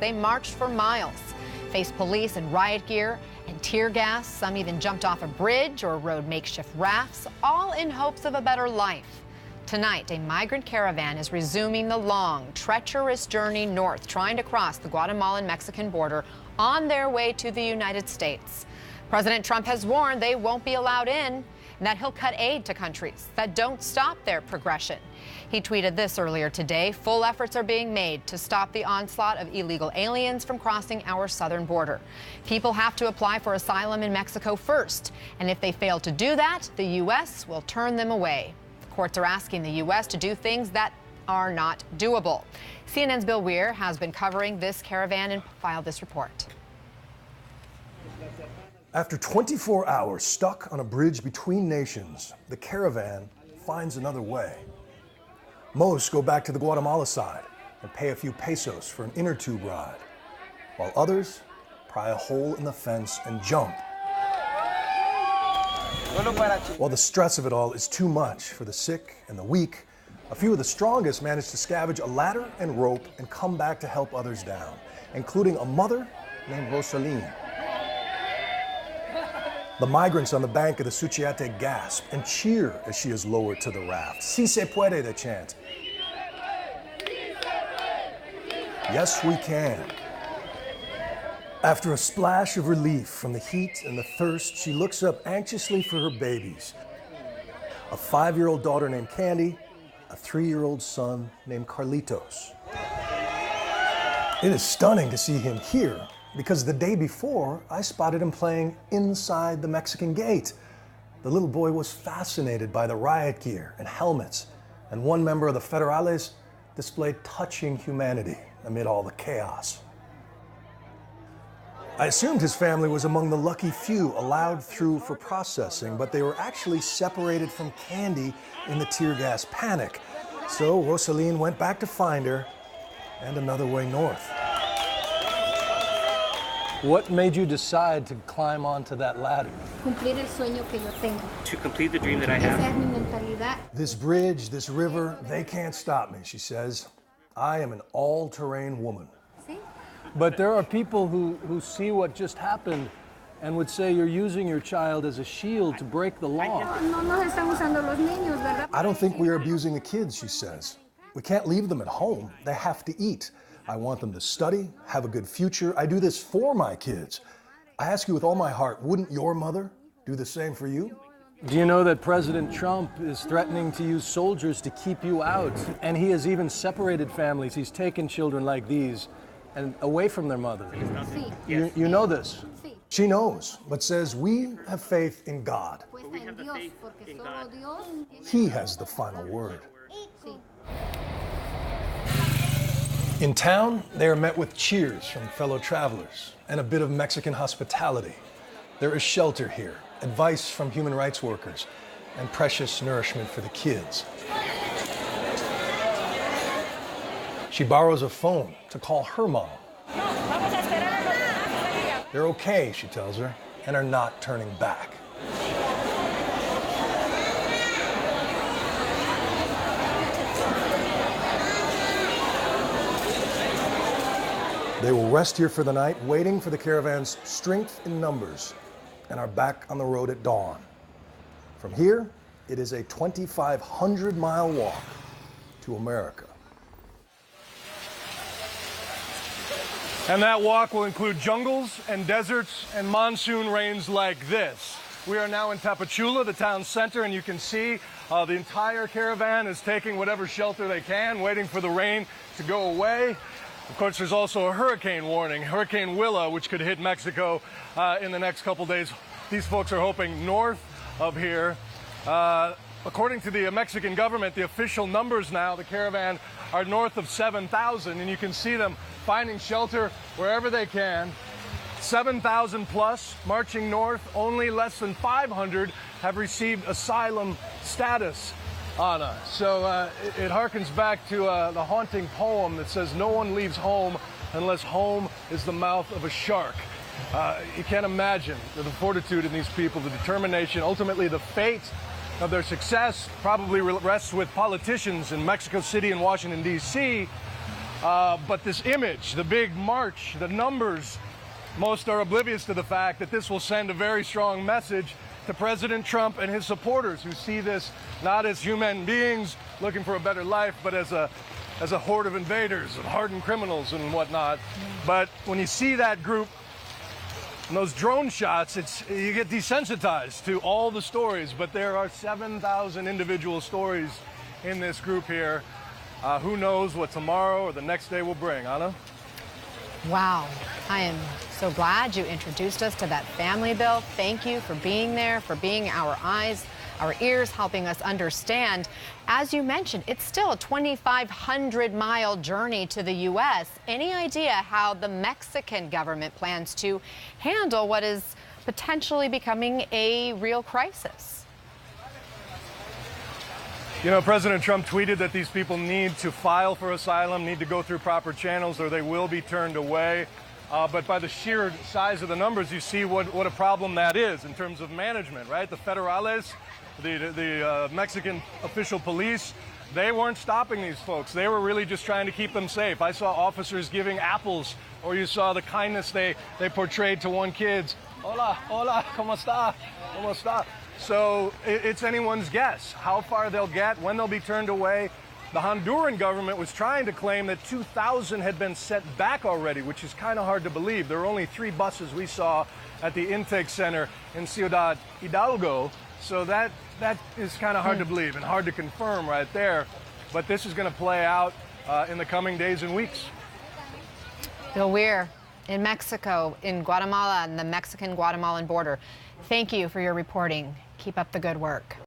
They marched for miles, faced police in riot gear and tear gas. Some even jumped off a bridge or rode makeshift rafts, all in hopes of a better life. Tonight, a migrant caravan is resuming the long, treacherous journey north, trying to cross the Guatemalan-Mexican border on their way to the United States. President Trump has warned they won't be allowed in and that he'll cut aid to countries that don't stop their progression. He tweeted this earlier today: full efforts are being made to stop the onslaught of illegal aliens from crossing our southern border. People have to apply for asylum in Mexico first, and if they fail to do that, the U.S. will turn them away. Courts are asking the U.S. to do things that are not doable. CNN's Bill Weir has been covering this caravan and filed this report. After 24 hours stuck on a bridge between nations, the caravan finds another way. Most go back to the Guatemala side and pay a few pesos for an inner tube ride, while others pry a hole in the fence and jump. While the stress of it all is too much for the sick and the weak, a few of the strongest manage to scavenge a ladder and rope and come back to help others down, including a mother named Rosaline. The migrants on the bank of the Suchiate gasp and cheer as she is lowered to the raft. Si se puede, they chant. Yes, we can. After a splash of relief from the heat and the thirst, she looks up anxiously for her babies. A 5-year-old daughter named Candy, a 3-year-old son named Carlitos. It is stunning to see him here, because the day before, I spotted him playing inside the Mexican gate. The little boy was fascinated by the riot gear and helmets, and one member of the Federales displayed touching humanity amid all the chaos. I assumed his family was among the lucky few allowed through for processing, but they were actually separated from Candy in the tear gas panic. So Rosaline went back to find her and another way north. What made you decide to climb onto that ladder? Cumplir el sueño que yo tengo. To complete the dream that I have. Esa es mi mentalidad. This bridge, this river, they can't stop me, she says. I am an all-terrain woman. ¿Sí? But there are people who see what just happened and would say you're using your child as a shield to break the law. No nos están usando los niños, ¿verdad? I don't think we are abusing the kids, she says. We can't leave them at home. They have to eat. I want them to study, have a good future. I do this for my kids. I ask you with all my heart, wouldn't your mother do the same for you? Do you know that President Trump is threatening to use soldiers to keep you out? And he has even separated families. He's taken children like these and away from their mother. Sí. You know this? Sí. She knows, but says we have faith in God. Puesta en Dios, porque solo Dios He has the final word. Sí. In town, they are met with cheers from fellow travelers and a bit of Mexican hospitality. There is shelter here, advice from human rights workers, and precious nourishment for the kids. She borrows a phone to call her mom. They're okay, she tells her, and are not turning back. They will rest here for the night, waiting for the caravan's strength in numbers, and are back on the road at dawn. From here, it is a 2,500-mile walk to America. And that walk will include jungles and deserts and monsoon rains like this. We are now in Tapachula, the town center, and you can see the entire caravan is taking whatever shelter they can, waiting for the rain to go away. Of course, there's also a hurricane warning, Hurricane Willa, which could hit Mexico in the next couple days. These folks are hoping north of here. According to the Mexican government, the official numbers now, the caravan, are north of 7,000, and you can see them finding shelter wherever they can. 7,000 plus marching north. Only less than 500 have received asylum status, Anna. So it harkens back to the haunting poem that says, "No one leaves home unless home is the mouth of a shark." You can't imagine the fortitude in these people, the determination, ultimately the fate of their success probably rests with politicians in Mexico City and Washington, D.C., But this image, the big march, the numbers, most are oblivious to the fact that this will send a very strong message to President Trump and his supporters, who see this not as human beings looking for a better life, but as a horde of invaders, of hardened criminals and whatnot. But when you see that group and those drone shots, you get desensitized to all the stories. But there are 7,000 individual stories in this group here. Who knows what tomorrow or the next day will bring, Anna? Wow. I am so glad you introduced us to that family, Bill. Thank you for being there, for being our eyes, our ears, helping us understand. As you mentioned, it's still a 2,500-mile journey to the U.S. Any idea how the Mexican government plans to handle what is potentially becoming a real crisis? You know, President Trump tweeted that these people need to file for asylum, need to go through proper channels, or they will be turned away. But by the sheer size of the numbers, you see what a problem that is in terms of management, right? The federales, the Mexican official police, they weren't stopping these folks. They were really just trying to keep them safe. I saw officers giving apples, or you saw the kindness they portrayed to one kid. Hola, hola, ¿cómo está? ¿Cómo está? So it's anyone's guess how far they'll get, when they'll be turned away. The Honduran government was trying to claim that 2,000 had been sent back already, which is kind of hard to believe. There were only 3 buses we saw at the intake center in Ciudad Hidalgo. So that is kind of hard to believe and hard to confirm right there. But this is going to play out in the coming days and weeks. Bill Weir in Mexico, in Guatemala, and the Mexican-Guatemalan border. Thank you for your reporting. Keep up the good work.